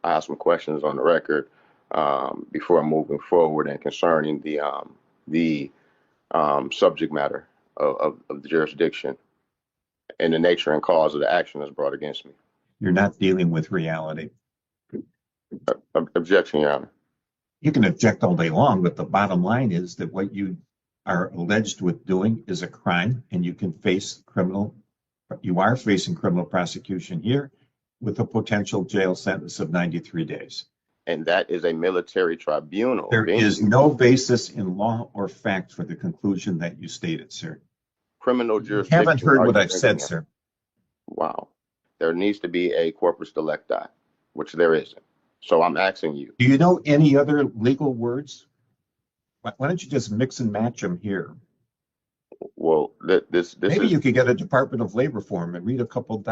I have some questions on the record before moving forward and concerning the subject matter of the jurisdiction and the nature and cause of the action that's brought against me. You're not dealing with reality. Objection, Your Honor. You can object all day long, but the bottom line is that what you are alleged with doing is a crime, and you are facing criminal prosecution here with a potential jail sentence of 93 days. And that is a military tribunal. There is no basis in law or fact for the conclusion that you stated, sir. Criminal You jurisdiction. haven't heard what I've said, sir. Wow. There needs to be a corpus delicti, which there isn't. So I'm asking you. Do you know any other legal words? Why don't you just mix and match them here? Well, Maybe you could get a Department of Labor form and read a couple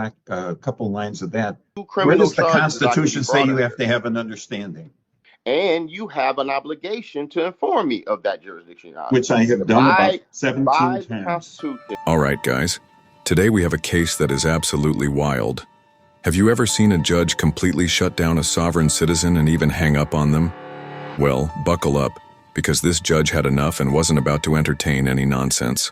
lines of that. Where Where does the Constitution say you have to have an understanding? And you have an obligation to inform me of that jurisdiction, Your Honor. Which I have done about 17 times. All right, guys. Today we have a case that is absolutely wild. Have you ever seen a judge completely shut down a sovereign citizen and even hang up on them? Well, buckle up, because this judge had enough and wasn't about to entertain any nonsense.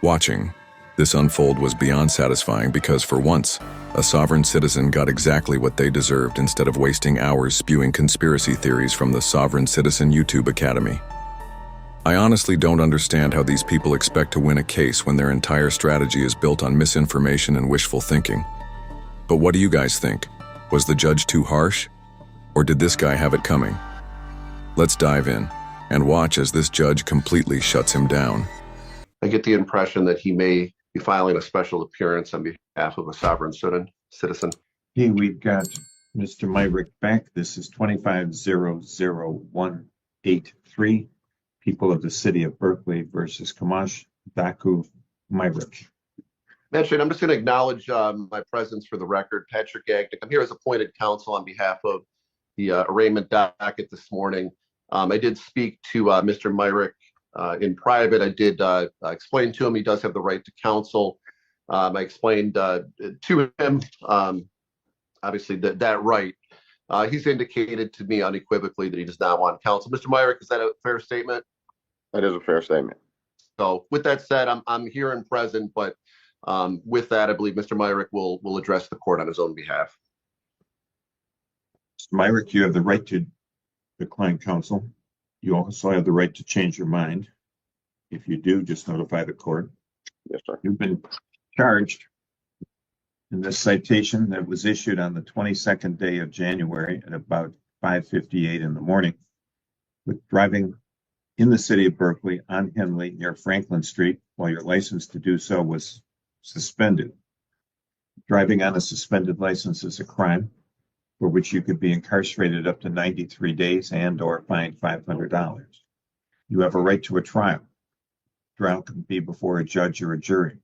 Watching this unfold was beyond satisfying because, for once, a sovereign citizen got exactly what they deserved instead of wasting hours spewing conspiracy theories from the Sovereign Citizen YouTube Academy. I honestly don't understand how these people expect to win a case when their entire strategy is built on misinformation and wishful thinking. But what do you guys think? Was the judge too harsh? Or did this guy have it coming? Let's dive in and watch as this judge completely shuts him down. I get the impression that he may be filing a special appearance on behalf of a sovereign citizen. Hey, we've got Mr. Myrick back. This is 2500183, People of the City of Berkeley versus Kamash Daku Myrick. Magistrate, I'm just going to acknowledge my presence for the record. Patrick Gagnick. I'm here as appointed counsel on behalf of the arraignment docket this morning. I did speak to Mr. Myrick in private. I did explain to him he does have the right to counsel. I explained to him, obviously, that right. He's indicated to me unequivocally that he does not want counsel. Mr. Myrick, is that a fair statement? That is a fair statement. So with that said, I'm here and present, but with that, I believe Mr. Myrick will address the court on his own behalf. Mr. Myrick, you have the right to decline counsel. You also have the right to change your mind. If you do, just notify the court. Yes, sir. You've been charged in this citation that was issued on the 22nd day of January at about 5:58 in the morning with driving in the city of Berkeley on Henley near Franklin Street while your license to do so was suspended. Driving on a suspended license is a crime for which you could be incarcerated up to 93 days and or fined $500. You have a right to a trial. Trial can be before a judge or a jury.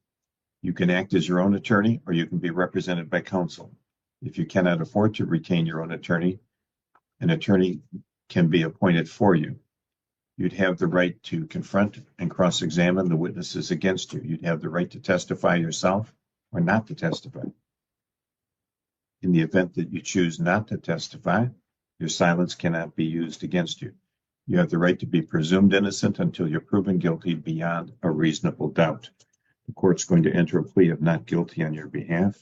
You can act as your own attorney or you can be represented by counsel. If you cannot afford to retain your own attorney, an attorney can be appointed for you. You'd have the right to confront and cross-examine the witnesses against you. You'd have the right to testify yourself or not to testify. In the event that you choose not to testify, your silence cannot be used against you. You have the right to be presumed innocent until you're proven guilty beyond a reasonable doubt. The court's going to enter a plea of not guilty on your behalf.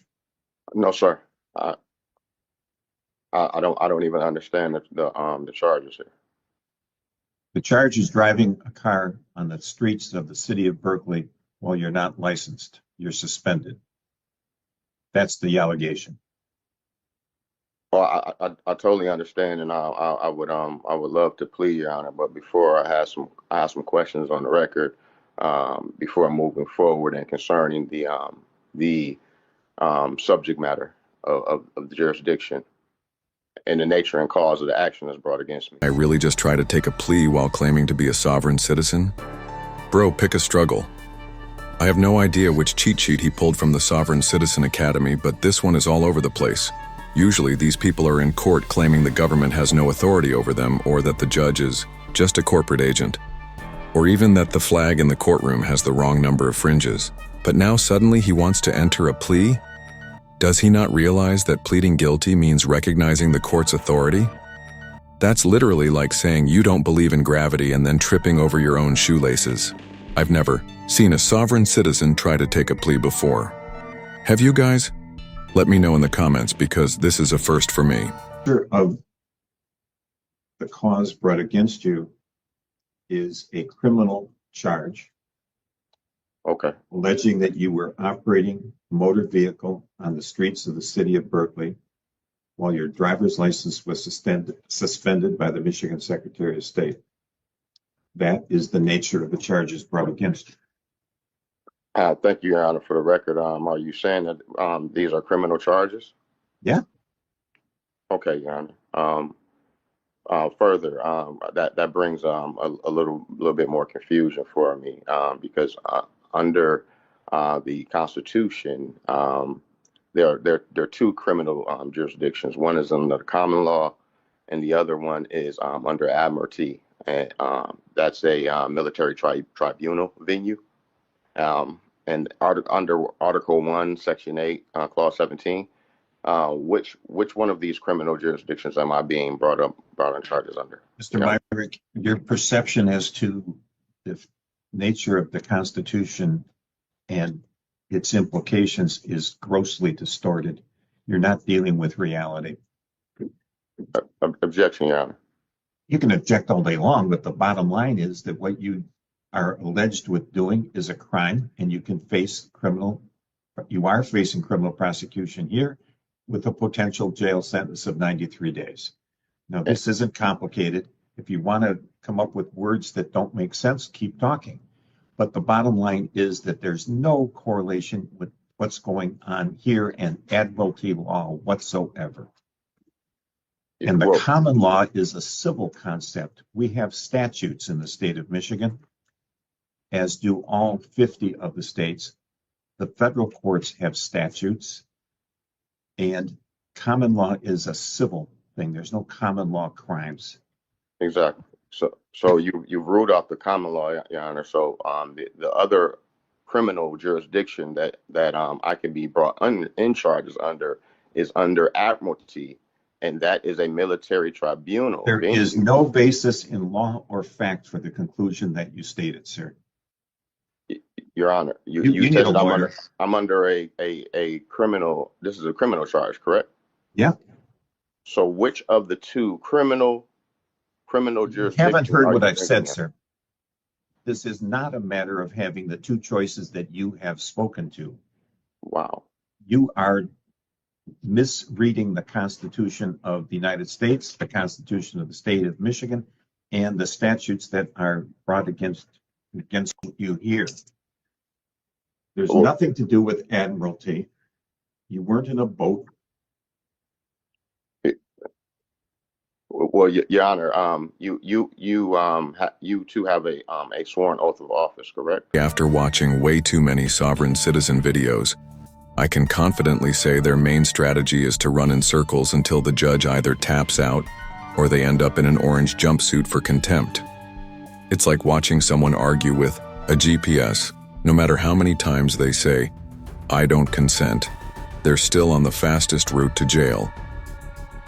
No, sir. I don't even understand the charges here. The charge is driving a car on the streets of the city of Berkeley while you're not licensed. You're suspended. That's the allegation. Well, I totally understand, and I would love to plead, Your Honor. But before I have some questions on the record before moving forward and concerning the subject matter of the jurisdiction and the nature and cause of the action that's brought against me. I really just try to take a plea while claiming to be a sovereign citizen? Bro, pick a struggle. I have no idea which cheat sheet he pulled from the Sovereign Citizen Academy, but this one is all over the place. Usually these people are in court claiming the government has no authority over them, or that the judge is just a corporate agent, or even that the flag in the courtroom has the wrong number of fringes. But now suddenly he wants to enter a plea? Does he not realize that pleading guilty means recognizing the court's authority? That's literally like saying you don't believe in gravity and then tripping over your own shoelaces. I've never seen a sovereign citizen try to take a plea before. Have you guys? Let me know in the comments because this is a first for me. Of the cause brought against you is a criminal charge Okay. alleging that you were operating a motor vehicle on the streets of the city of Berkeley while your driver's license was suspended by the Michigan Secretary of State. That is the nature of the charges brought against you. Thank you, Your Honor. For the record, are you saying that these are criminal charges? Yeah. Okay, Your Honor. Further, that brings a little bit more confusion for me because under the Constitution, there are two criminal jurisdictions. One is under the common law, and the other one is under admiralty, and that's a military tribunal venue. And under Article 1, Section 8, Clause 17. Which one of these criminal jurisdictions am I being brought on charges under? Mr. Myrick, your perception as to the nature of the Constitution and its implications is grossly distorted. You're not dealing with reality. Objection, Your Honor. You can object all day long, but the bottom line is that what you are alleged with doing is a crime, and you are facing criminal prosecution here with a potential jail sentence of 93 days. Now, this isn't complicated. If you want to come up with words that don't make sense, keep talking. But the bottom line is that there's no correlation with what's going on here and admiralty law whatsoever. And the common law is a civil concept. We have statutes in the state of Michigan, as do all 50 of the states. The federal courts have statutes, and common law is a civil thing. There's no common law crimes. Exactly. So you've ruled out the common law, Your Honor. So the other criminal jurisdiction that I can be brought in charges under is under admiralty, and that is a military tribunal. There is no basis in law or fact for the conclusion that you stated, sir. Your Honor, you said that I'm under a criminal. This is a criminal charge, correct? Yeah. So which of the two criminal jurisdictions? You haven't heard what I've said, sir. This is not a matter of having the two choices that you have spoken to. Wow. You are misreading the Constitution of the United States, the Constitution of the state of Michigan, and the statutes that are brought against you here. There's nothing to do with admiralty. You weren't in a boat. Well, Your Honor, you two have a sworn oath of office, correct? After watching way too many sovereign citizen videos, I can confidently say their main strategy is to run in circles until the judge either taps out or they end up in an orange jumpsuit for contempt. It's like watching someone argue with a GPS. No matter how many times they say, "I don't consent," they're still on the fastest route to jail.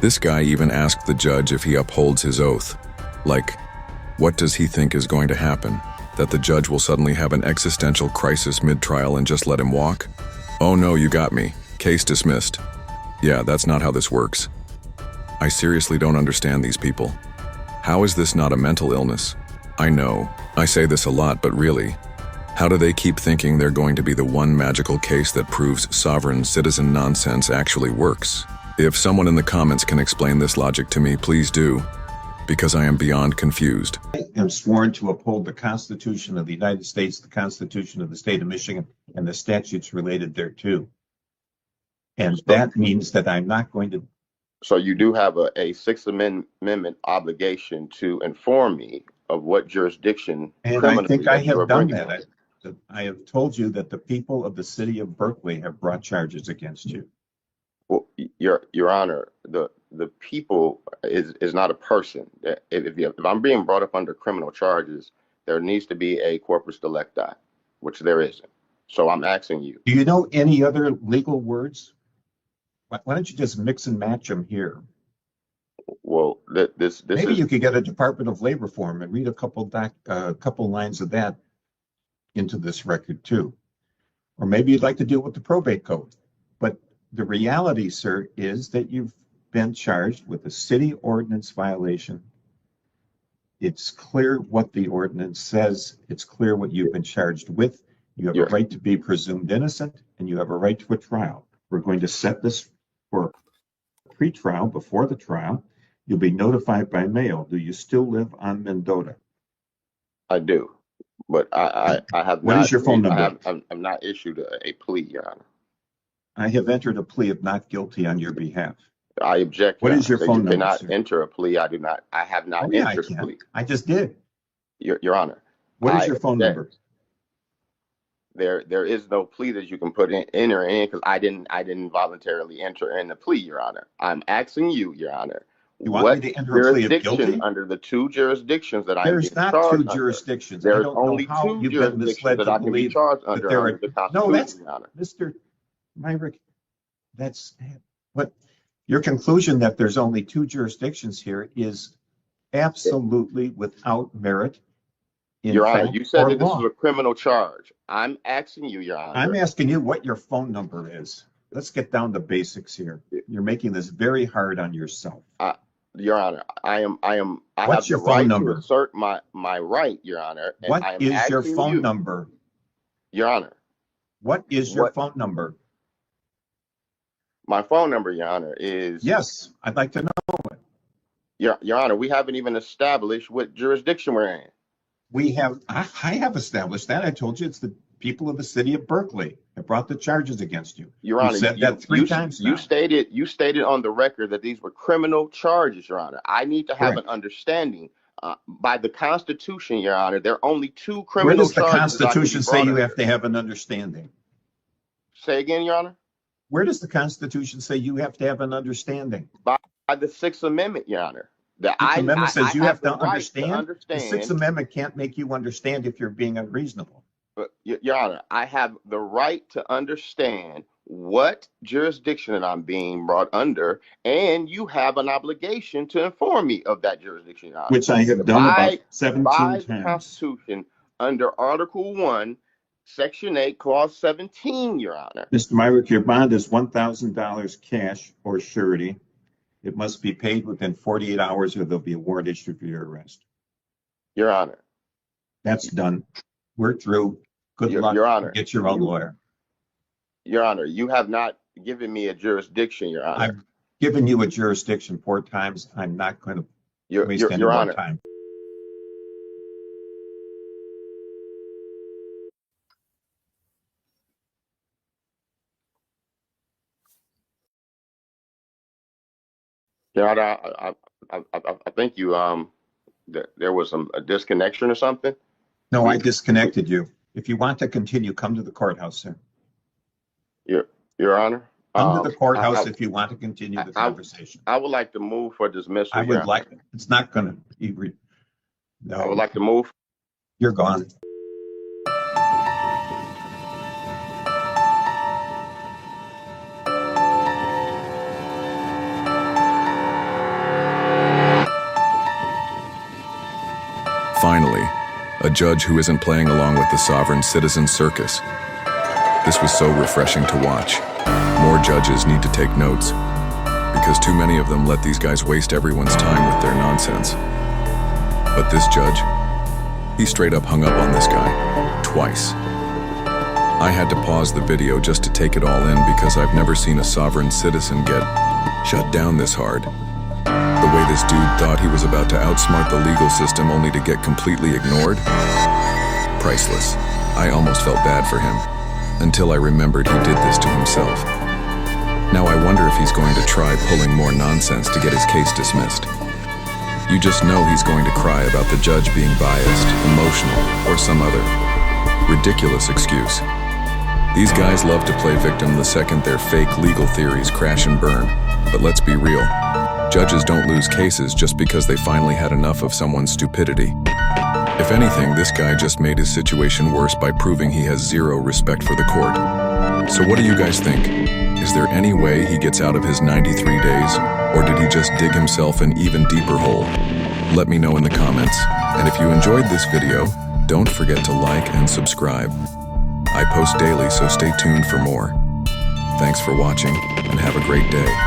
This guy even asked the judge if he upholds his oath. Like, what does he think is going to happen? That the judge will suddenly have an existential crisis mid-trial and just let him walk? Oh no, you got me. Case dismissed. Yeah, that's not how this works. I seriously don't understand these people. How is this not a mental illness? I know, I say this a lot, but really, how do they keep thinking they're going to be the one magical case that proves sovereign citizen nonsense actually works? If someone in the comments can explain this logic to me, please do, because I am beyond confused. I am sworn to uphold the Constitution of the United States, the Constitution of the state of Michigan, and the statutes related thereto. And that means that I'm not going to... So you do have a Sixth Amendment obligation to inform me of what jurisdiction... And I think I have done that. I have told you that the people of the city of Berkeley have brought charges against you. Well, Your Honor, the people is not a person. If I'm being brought up under criminal charges, there needs to be a corpus delicti, which there isn't. So I'm asking you. Do you know any other legal words? Why don't you just mix and match them here? Well, this Maybe is you could get a Department of Labor form and read a couple lines of that into this record too. Or maybe you'd like to deal with the probate code. But the reality, sir, is that you've been charged with a city ordinance violation. It's clear what the ordinance says. It's clear what you've been charged with. You have a right to be presumed innocent, and you have a right to a trial. We're going to set this for pre-trial before the trial. You'll be notified by mail. Do you still live on Mendota? I do, but I have What not. is your phone number? I'm not issued a plea, Your Honor. I have entered a plea of not guilty on your behalf. I object. What is your phone number, You cannot sir? enter a plea. I do not. I have not entered a plea. I just did. Your Honor. What is your phone number? There is no plea that you can enter in because I didn't voluntarily enter in the plea, Your Honor. I'm asking you, Your Honor. You want me to enter a plea of guilty? Under the two jurisdictions that I'm There's not two jurisdictions. There's only two jurisdictions that I can be charged under the Constitution, no, that's Your Honor. Mr. Myrick. That's what your conclusion that there's only two jurisdictions here is absolutely without merit. Your Honor, you said that this is a criminal charge. I'm asking you, Your Honor. I'm asking you what your phone number is. Let's get down to basics here. You're making this very hard on yourself. Your Honor, I What's have your the phone right number? to assert my right, Your Honor. And What is your phone number? Your Honor. What is your phone number? My phone number, Your Honor, is... Yes, I'd like to know it. Your Honor, we haven't even established what jurisdiction we're in. I have established that. I told you it's the people of the city of Berkeley that brought the charges against you. Your Honor, you said that three times now. You stated on the record that these were criminal charges, Your Honor. I need to have an understanding. By the Constitution, Your Honor, there are only two criminal charges. Where does the Constitution say you have to have an understanding? Say again, Your Honor? Where does the Constitution say you have to have an understanding? By the Sixth Amendment, Your Honor. The Sixth Amendment says you have to understand. The Sixth Amendment can't make you understand if you're being unreasonable. But, Your Honor, I have the right to understand what jurisdiction that I'm being brought under, and you have an obligation to inform me of that jurisdiction, Your Honor. Which I have done about 17 times. By the Constitution, under Article 1, Section 8, Clause 17, Your Honor. Mr. Myrick, your bond is $1,000 cash or surety. It must be paid within 48 hours or there'll be a warrant issued for your arrest. Your Honor. That's done. We're through. Good luck. Your Honor. Get your own lawyer. Your Honor, you have not given me a jurisdiction, Your Honor. I've given you a jurisdiction 4 times. I'm not going to waste any more time. Your Honor, I think you there was a disconnection or something. No, I disconnected you. If you want to continue, come to the courthouse, sir. Your Honor. Come to the courthouse if you want to continue the conversation. I would like to move for dismissal. I would like. It's not going to be. No. I would like to move. You're gone. Finally, a judge who isn't playing along with the sovereign citizen circus. This was so refreshing to watch. More judges need to take notes, because too many of them let these guys waste everyone's time with their nonsense. But this judge, he straight up hung up on this guy, twice. I had to pause the video just to take it all in because I've never seen a sovereign citizen get shut down this hard. The way this dude thought he was about to outsmart the legal system only to get completely ignored? Priceless. I almost felt bad for him, until I remembered he did this to himself. Now I wonder if he's going to try pulling more nonsense to get his case dismissed. You just know he's going to cry about the judge being biased, emotional, or some other ridiculous excuse. These guys love to play victim the second their fake legal theories crash and burn. But let's be real. Judges don't lose cases just because they finally had enough of someone's stupidity. If anything, this guy just made his situation worse by proving he has zero respect for the court. So what do you guys think? Is there any way he gets out of his 93 days? Or did he just dig himself an even deeper hole? Let me know in the comments. And if you enjoyed this video, don't forget to like and subscribe. I post daily, so stay tuned for more. Thanks for watching, and have a great day.